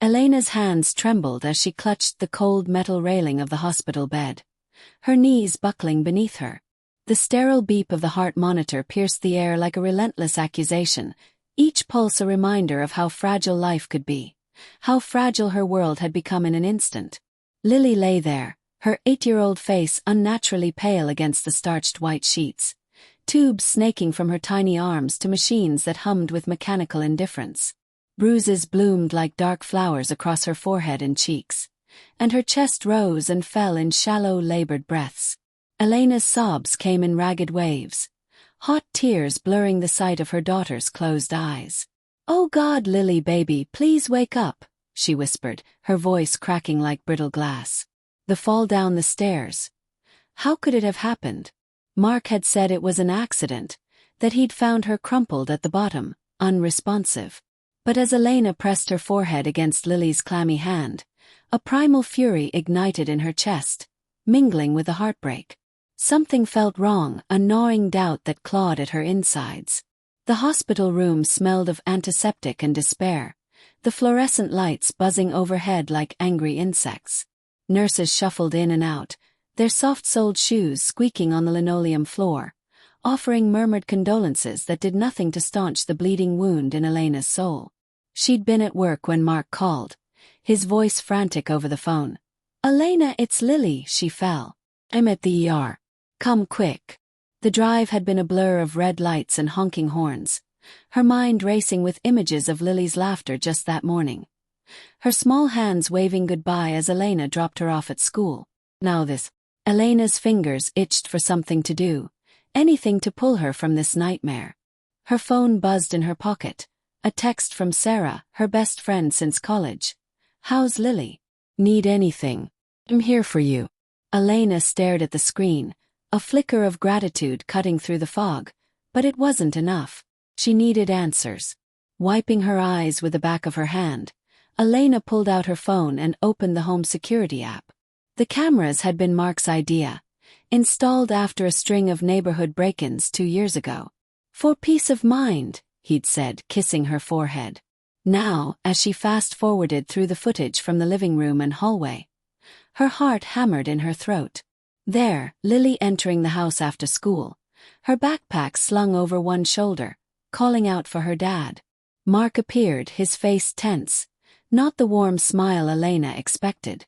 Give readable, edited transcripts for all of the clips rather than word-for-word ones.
Elena's hands trembled as she clutched the cold metal railing of the hospital bed, her knees buckling beneath her. The sterile beep of the heart monitor pierced the air like a relentless accusation, each pulse a reminder of how fragile life could be, how fragile her world had become in an instant. Lily lay there, her 8-year-old face unnaturally pale against the starched white sheets, tubes snaking from her tiny arms to machines that hummed with mechanical indifference. Bruises bloomed like dark flowers across her forehead and cheeks, and her chest rose and fell in shallow, labored breaths. Elena's sobs came in ragged waves, hot tears blurring the sight of her daughter's closed eyes. "Oh God, Lily baby, please wake up," she whispered, her voice cracking like brittle glass. The fall down the stairs. How could it have happened? Mark had said it was an accident, that he'd found her crumpled at the bottom, unresponsive. But as Elena pressed her forehead against Lily's clammy hand, a primal fury ignited in her chest, mingling with the heartbreak. Something felt wrong, a gnawing doubt that clawed at her insides. The hospital room smelled of antiseptic and despair, the fluorescent lights buzzing overhead like angry insects. Nurses shuffled in and out, their soft-soled shoes squeaking on the linoleum floor, offering murmured condolences that did nothing to staunch the bleeding wound in Elena's soul. She'd been at work when Mark called, his voice frantic over the phone. "Elena, it's Lily," she fell. "I'm at the ER. Come quick." The drive had been a blur of red lights and honking horns, her mind racing with images of Lily's laughter just that morning. Her small hands waving goodbye as Elena dropped her off at school. Now this. Elena's fingers itched for something to do, anything to pull her from this nightmare. Her phone buzzed in her pocket, a text from Sarah, her best friend since college. "How's Lily? Need anything? I'm here for you." Elena stared at the screen, a flicker of gratitude cutting through the fog, but it wasn't enough. She needed answers. Wiping her eyes with the back of her hand, Elena pulled out her phone and opened the home security app. The cameras had been Mark's idea, installed after a string of neighborhood break-ins 2 years ago. "For peace of mind," he'd said, kissing her forehead. Now, as she fast-forwarded through the footage from the living room and hallway, her heart hammered in her throat. There, Lily entering the house after school, her backpack slung over one shoulder, calling out for her dad. Mark appeared, his face tense, not the warm smile Elena expected.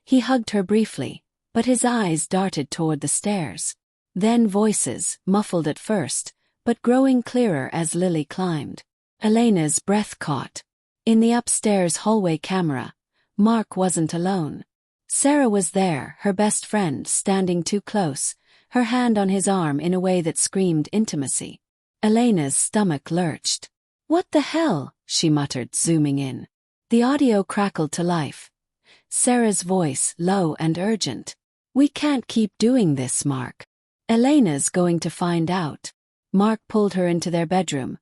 He hugged her briefly, but his eyes darted toward the stairs. Then voices, muffled at first, but growing clearer as Lily climbed. Elena's breath caught. In the upstairs hallway camera, Mark wasn't alone. Sarah was there, her best friend, standing too close, her hand on his arm in a way that screamed intimacy. Elena's stomach lurched. "What the hell?" she muttered, zooming in. The audio crackled to life. Sarah's voice, low and urgent. "We can't keep doing this, Mark. Elena's going to find out." Mark pulled her into their bedroom,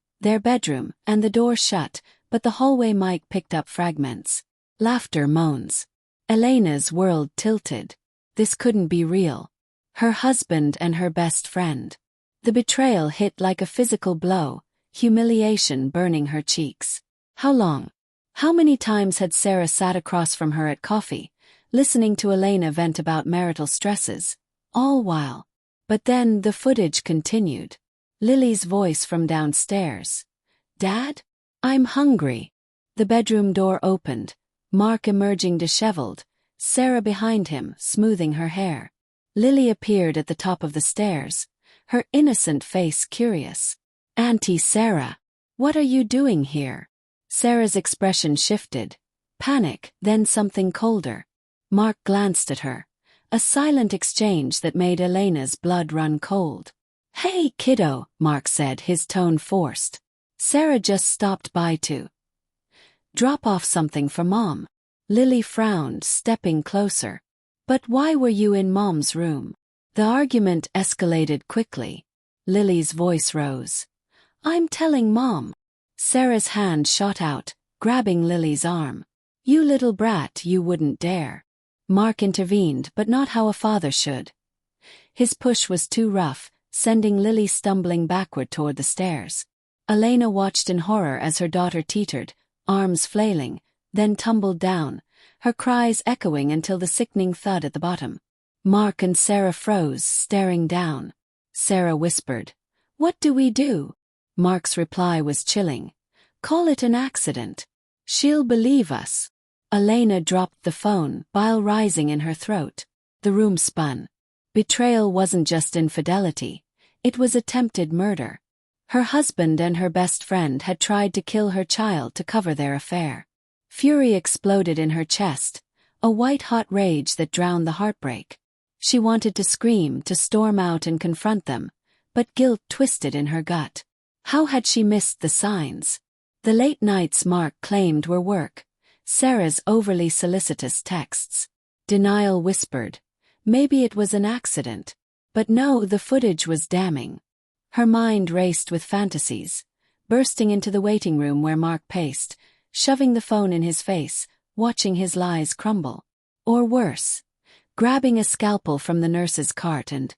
and the door shut, but the hallway mic picked up fragments. Laughter, moans. Elena's world tilted. This couldn't be real. Her husband and her best friend. The betrayal hit like a physical blow, humiliation burning her cheeks. How long? How many times had Sarah sat across from her at coffee, listening to Elena vent about marital stresses, all while? But then the footage continued. Lily's voice from downstairs. "Dad? I'm hungry." The bedroom door opened, Mark emerging disheveled, Sarah behind him, smoothing her hair. Lily appeared at the top of the stairs, her innocent face curious. "Auntie Sarah, what are you doing here?" Sarah's expression shifted. Panic, then something colder. Mark glanced at her. A silent exchange that made Elena's blood run cold. "Hey, kiddo," Mark said, his tone forced. Sarah just stopped by to drop off something for Mom. Lily frowned, stepping closer. "But why were you in Mom's room?" The argument escalated quickly. Lily's voice rose. "I'm telling Mom." Sarah's hand shot out, grabbing Lily's arm. "You little brat, you wouldn't dare." Mark intervened, but not how a father should. His push was too rough, sending Lily stumbling backward toward the stairs. Elena watched in horror as her daughter teetered, arms flailing, then tumbled down, her cries echoing until the sickening thud at the bottom. Mark and Sarah froze, staring down. Sarah whispered, "What do we do?" Mark's reply was chilling. "Call it an accident. She'll believe us." Elena dropped the phone, bile rising in her throat. The room spun. Betrayal wasn't just infidelity. It was attempted murder. Her husband and her best friend had tried to kill her child to cover their affair. Fury exploded in her chest, a white-hot rage that drowned the heartbreak. She wanted to scream, to storm out and confront them, but guilt twisted in her gut. How had she missed the signs? The late nights Mark claimed were work, Sarah's overly solicitous texts. Denial whispered, maybe it was an accident. But no, the footage was damning. Her mind raced with fantasies, bursting into the waiting room where Mark paced, shoving the phone in his face, watching his lies crumble. Or worse, grabbing a scalpel from the nurse's cart and...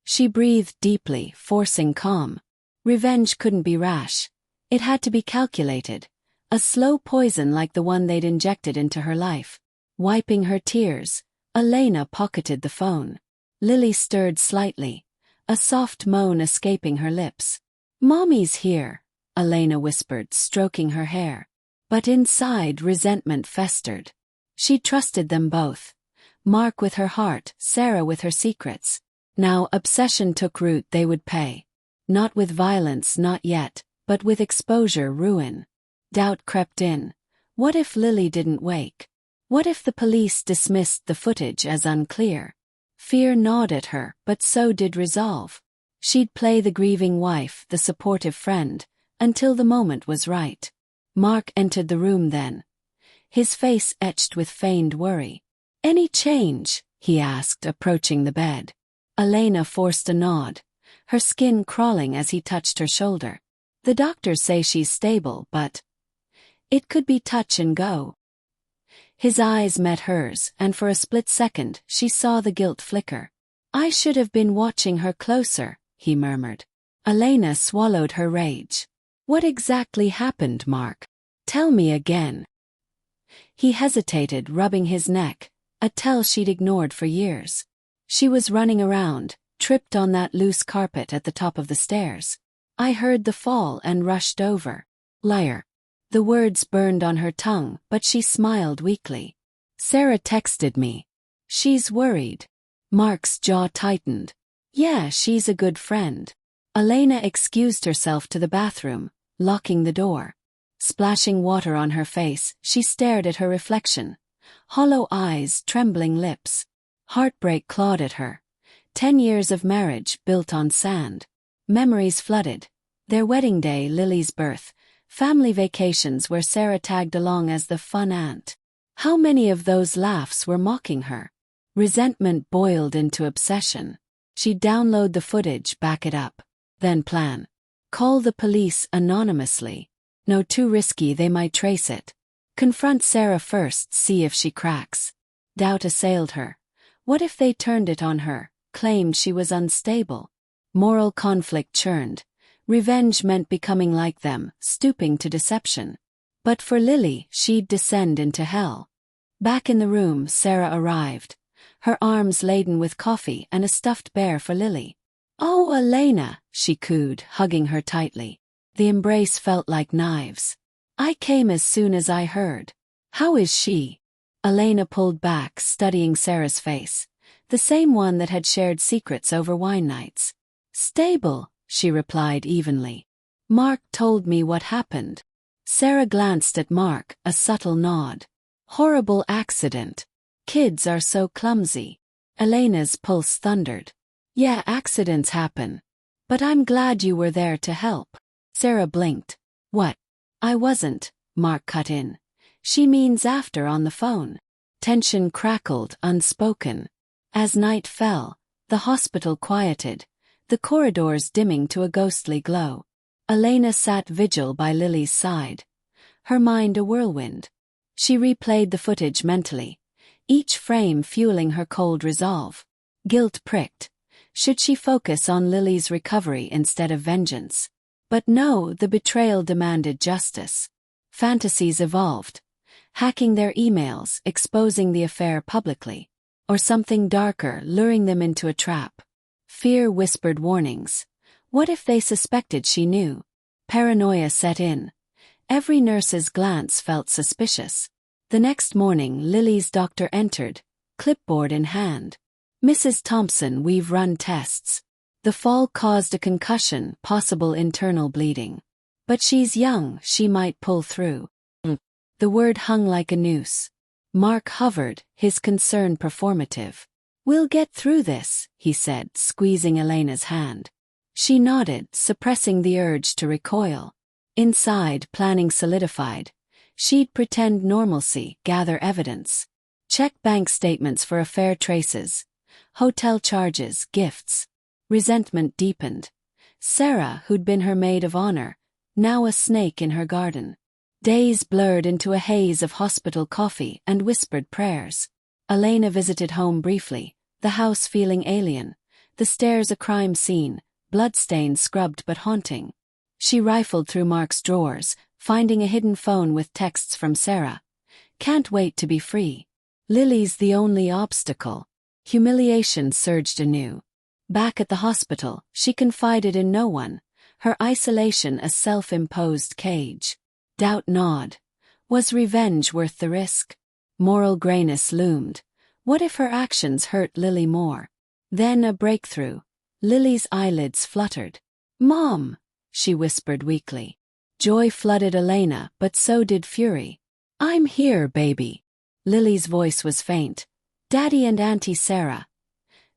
She breathed deeply, forcing calm. Revenge couldn't be rash. It had to be calculated. A slow poison like the one they'd injected into her life. Wiping her tears, Elena pocketed the phone. Lily stirred slightly, a soft moan escaping her lips. "Mommy's here," Elena whispered, stroking her hair. But inside, resentment festered. She trusted them both. Mark with her heart, Sarah with her secrets. Now obsession took root, they would pay. Not with violence, not yet, but with exposure, ruin. Doubt crept in. What if Lily didn't wake? What if the police dismissed the footage as unclear? Fear gnawed at her, but so did resolve. She'd play the grieving wife, the supportive friend, until the moment was right. Mark entered the room then, his face etched with feigned worry. "Any change?" he asked, approaching the bed. Elena forced a nod, her skin crawling as he touched her shoulder. "The doctors say she's stable, but it could be touch and go." His eyes met hers, and for a split second she saw the guilt flicker. "I should have been watching her closer," he murmured. Elena swallowed her rage. "What exactly happened, Mark? Tell me again." He hesitated, rubbing his neck, a tell she'd ignored for years. "She was running around, tripped on that loose carpet at the top of the stairs. I heard the fall and rushed over." "Liar." The words burned on her tongue, but she smiled weakly. "Sarah texted me. She's worried." Mark's jaw tightened. "Yeah, she's a good friend." Elena excused herself to the bathroom, locking the door. Splashing water on her face, she stared at her reflection. Hollow eyes, trembling lips. Heartbreak clawed at her. 10 years of marriage built on sand. Memories flooded. Their wedding day, Lily's birth. Family vacations where Sarah tagged along as the fun aunt. How many of those laughs were mocking her? Resentment boiled into obsession. She'd download the footage, back it up. Then plan. Call the police anonymously. No, too risky, they might trace it. Confront Sarah first, see if she cracks. Doubt assailed her. What if they turned it on her, claimed she was unstable? Moral conflict churned. Revenge meant becoming like them, stooping to deception. But for Lily, she'd descend into hell. Back in the room, Sarah arrived, her arms laden with coffee and a stuffed bear for Lily. "Oh, Elena," she cooed, hugging her tightly. The embrace felt like knives. "I came as soon as I heard. How is she?" Elena pulled back, studying Sarah's face, the same one that had shared secrets over wine nights. "Stable," she replied evenly. "Mark told me what happened." Sarah glanced at Mark, a subtle nod. "Horrible accident. Kids are so clumsy." Elena's pulse thundered. "Yeah, accidents happen. But I'm glad you were there to help." Sarah blinked. "What?" "I wasn't," Mark cut in. "She means after on the phone." Tension crackled, unspoken. As night fell, the hospital quieted, the corridors dimming to a ghostly glow. Elena sat vigil by Lily's side, her mind a whirlwind. She replayed the footage mentally, each frame fueling her cold resolve. Guilt pricked. Should she focus on Lily's recovery instead of vengeance? But no, the betrayal demanded justice. Fantasies evolved. hacking their emails, exposing the affair publicly. Or something darker, luring them into a trap. Fear whispered warnings. What if they suspected she knew? Paranoia set in. Every nurse's glance felt suspicious. The next morning, Lily's doctor entered, clipboard in hand. "Mrs. Thompson, we've run tests. The fall caused a concussion, possible internal bleeding. But she's young, she might pull through." The word hung like a noose. Mark hovered, his concern performative. "We'll get through this," he said, squeezing Elena's hand. She nodded, suppressing the urge to recoil. Inside, planning solidified. She'd pretend normalcy, gather evidence. Check bank statements for affair traces. Hotel charges, gifts. Resentment deepened. Sarah, who'd been her maid of honor, now a snake in her garden. Days blurred into a haze of hospital coffee and whispered prayers. Elena visited home briefly, the house feeling alien, the stairs a crime scene, bloodstains scrubbed but haunting. She rifled through Mark's drawers, finding a hidden phone with texts from Sarah. "Can't wait to be free. Lily's the only obstacle." Humiliation surged anew. Back at the hospital, she confided in no one, her isolation a self-imposed cage. Doubt gnawed. Was revenge worth the risk? Moral grayness loomed. What if her actions hurt Lily more? Then a breakthrough. Lily's eyelids fluttered. "Mom!" she whispered weakly. Joy flooded Elena, but so did fury. "I'm here, baby." Lily's voice was faint. "Daddy and Auntie Sarah."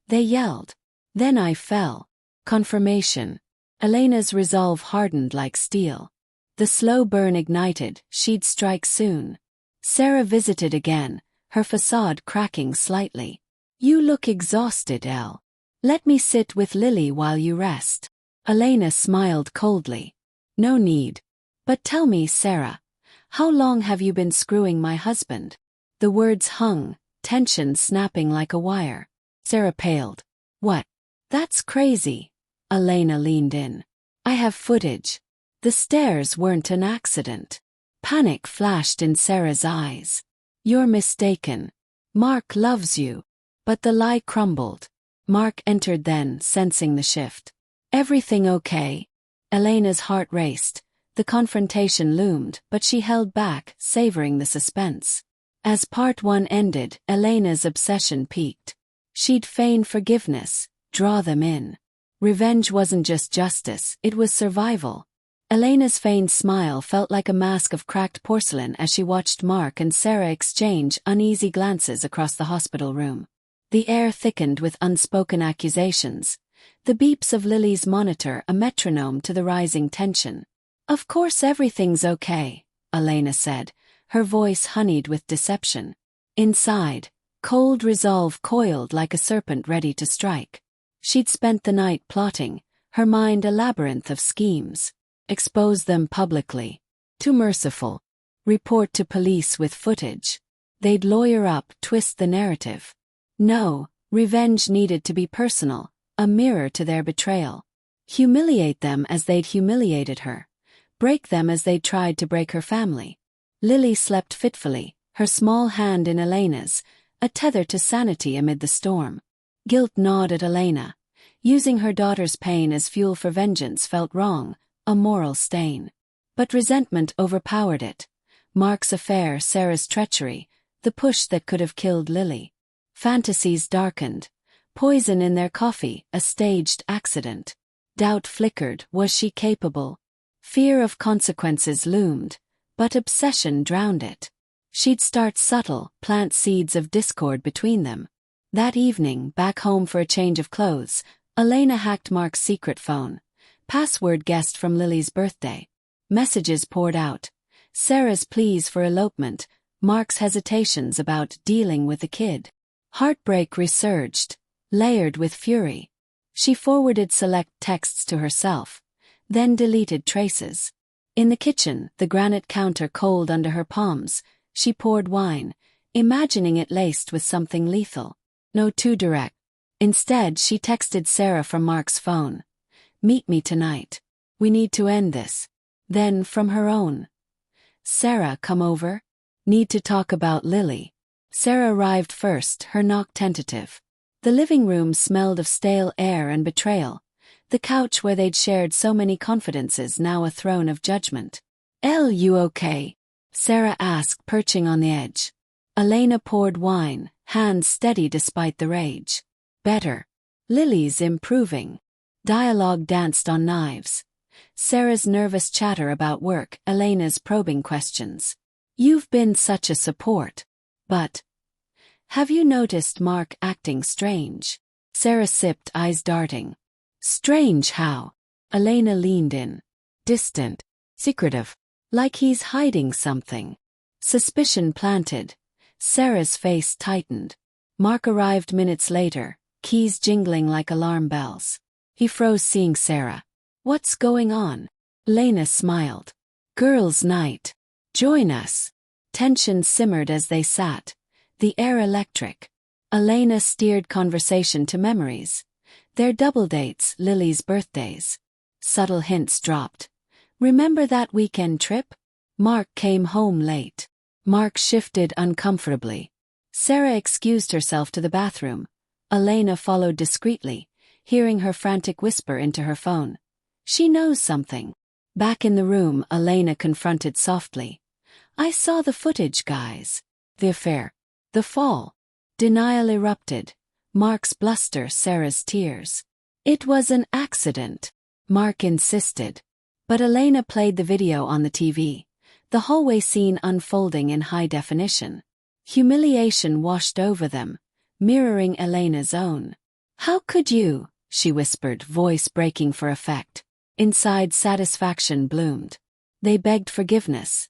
They yelled. Then I fell. Confirmation. Elena's resolve hardened like steel. The slow burn ignited, she'd strike soon. Sarah visited again, her facade cracking slightly. "You look exhausted, Elle. Let me sit with Lily while you rest." Elena smiled coldly. "No need. But tell me, Sarah, how long have you been screwing my husband?" The words hung, tension snapping like a wire. Sarah paled. "What? That's crazy." Elena leaned in. "I have footage. The stairs weren't an accident." Panic flashed in Sarah's eyes. "You're mistaken. Mark loves you." But the lie crumbled. Mark entered then, sensing the shift. "Everything okay?" Elena's heart raced. The confrontation loomed, but she held back, savoring the suspense. As part one ended, Elena's obsession peaked. She'd feign forgiveness, draw them in. Revenge wasn't just justice, it was survival. Elena's feigned smile felt like a mask of cracked porcelain as she watched Mark and Sarah exchange uneasy glances across the hospital room. The air thickened with unspoken accusations, the beeps of Lily's monitor a metronome to the rising tension. "Of course everything's okay," Elena said, her voice honeyed with deception. Inside, cold resolve coiled like a serpent ready to strike. She'd spent the night plotting, her mind a labyrinth of schemes. Expose them publicly. Too merciful. Report to police with footage. They'd lawyer up, twist the narrative. No, revenge needed to be personal, a mirror to their betrayal. Humiliate them as they'd humiliated her. Break them as they'd tried to break her family. Lily slept fitfully, her small hand in Elena's, a tether to sanity amid the storm. Guilt gnawed at Elena. Using her daughter's pain as fuel for vengeance felt wrong, a moral stain. But resentment overpowered it. Mark's affair, Sarah's treachery, the push that could have killed Lily. Fantasies darkened. Poison in their coffee, a staged accident. Doubt flickered, was she capable? Fear of consequences loomed, but obsession drowned it. She'd start subtle, plant seeds of discord between them. That evening, back home for a change of clothes, Elena hacked Mark's secret phone. Password guessed from Lily's birthday. Messages poured out. Sarah's pleas for elopement, Mark's hesitations about dealing with the kid. Heartbreak resurged, layered with fury. She forwarded select texts to herself, then deleted traces. In the kitchen, the granite counter cold under her palms, she poured wine, imagining it laced with something lethal. No too direct. Instead, she texted Sarah from Mark's phone. "Meet me tonight. We need to end this." Then, from her own. "Sarah, come over?" Need to talk about Lily. Sarah arrived first, her knock tentative. The living room smelled of stale air and betrayal, the couch where they'd shared so many confidences now a throne of judgment. You okay? Sarah asked, perching on the edge. Elena poured wine, hands steady despite the rage. Better. Lily's improving. Dialogue danced on knives. Sarah's nervous chatter about work, Elena's probing questions. You've been such a support. But have you noticed Mark acting strange? Sarah sipped, eyes darting. Strange how? Elena leaned in. Distant. Secretive. Like he's hiding something. Suspicion planted. Sarah's face tightened. Mark arrived minutes later, keys jingling like alarm bells. He froze seeing Sarah. What's going on? Elena smiled. Girls' night. Join us. Tension simmered as they sat. The air electric. Elena steered conversation to memories. Their double dates, Lily's birthdays. Subtle hints dropped. Remember that weekend trip? Mark came home late. Mark shifted uncomfortably. Sarah excused herself to the bathroom. Elena followed discreetly, hearing her frantic whisper into her phone. She knows something. Back in the room, Elena confronted softly. I saw the footage, guys. The affair. The fall. Denial erupted. Mark's bluster, Sarah's tears. It was an accident. Mark insisted. But Elena played the video on the TV. The hallway scene unfolding in high definition. Humiliation washed over them, mirroring Elena's own. How could you? She whispered, voice breaking for effect. Inside, satisfaction bloomed. They begged forgiveness.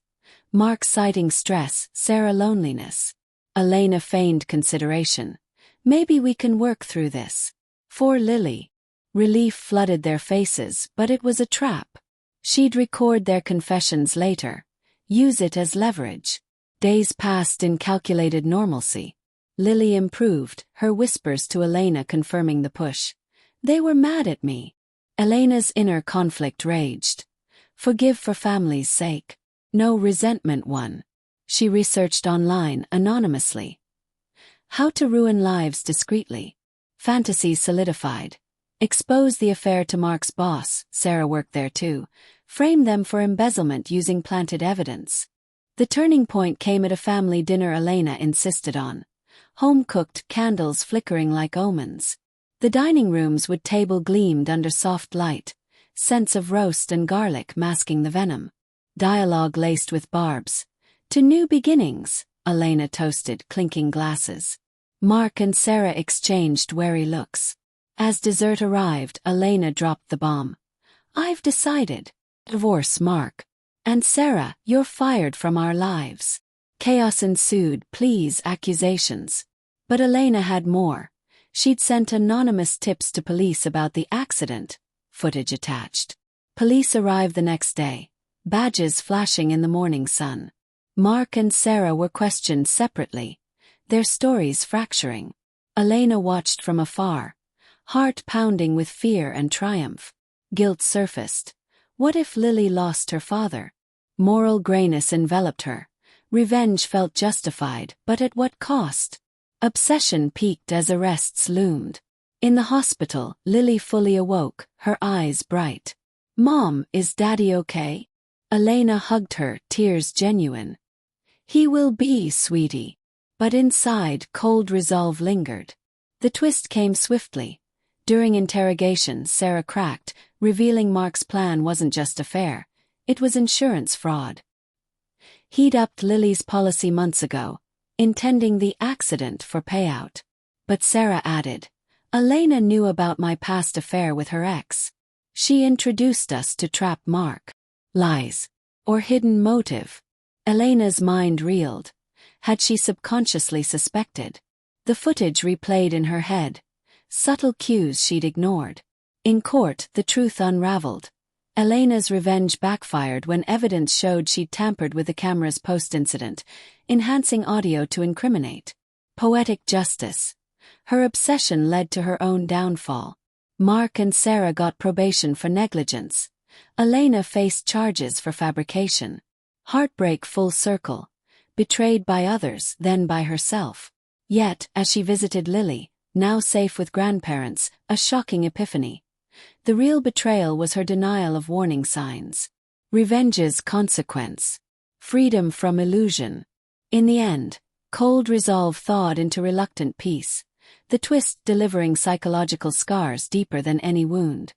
Mark citing stress, Sarah loneliness. Elena feigned consideration. Maybe we can work through this. For Lily. Relief flooded their faces, but it was a trap. She'd record their confessions later. Use it as leverage. Days passed in calculated normalcy. Lily improved, her whispers to Elena confirming the push. They were mad at me. Elena's inner conflict raged. Forgive for family's sake. No resentment won. She researched online, anonymously. How to ruin lives discreetly. Fantasies solidified. Expose the affair to Mark's boss, Sarah worked there too. Frame them for embezzlement using planted evidence. The turning point came at a family dinner Elena insisted on. Home-cooked, candles flickering like omens. The dining room's wood table gleamed under soft light, scents of roast and garlic masking the venom. Dialogue laced with barbs. To new beginnings, Elena toasted, clinking glasses. Mark and Sarah exchanged wary looks. As dessert arrived, Elena dropped the bomb. I've decided. Divorce Mark. And Sarah, you're fired from our lives. Chaos ensued, pleas, accusations. But Elena had more. She'd sent anonymous tips to police about the accident, footage attached. Police arrived the next day, badges flashing in the morning sun. Mark and Sarah were questioned separately, their stories fracturing. Elena watched from afar, heart pounding with fear and triumph. Guilt surfaced. What if Lily lost her father? Moral grayness enveloped her. Revenge felt justified, but at what cost? Obsession peaked as arrests loomed. In the hospital, Lily fully awoke, her eyes bright. Mom, is Daddy okay? Elena hugged her, tears genuine. He will be, sweetie. But inside, cold resolve lingered. The twist came swiftly. During interrogation, Sarah cracked, revealing Mark's plan wasn't just a fare, it was insurance fraud. He'd upped Lily's policy months ago, intending the accident for payout. But Sarah added, Elena knew about my past affair with her ex. She introduced us to trap Mark. Lies. Or hidden motive. Elena's mind reeled. Had she subconsciously suspected? The footage replayed in her head. Subtle cues she'd ignored. In court, the truth unraveled. Elena's revenge backfired when evidence showed she'd tampered with the cameras post-incident, enhancing audio to incriminate. Poetic justice. Her obsession led to her own downfall. Mark and Sarah got probation for negligence. Elena faced charges for fabrication. Heartbreak full circle. betrayed by others, then by herself. Yet, as she visited Lily, now safe with grandparents, a shocking epiphany. The real betrayal was her denial of warning signs. Revenge's consequence. Freedom from illusion. In the end, cold resolve thawed into reluctant peace, the twist delivering psychological scars deeper than any wound.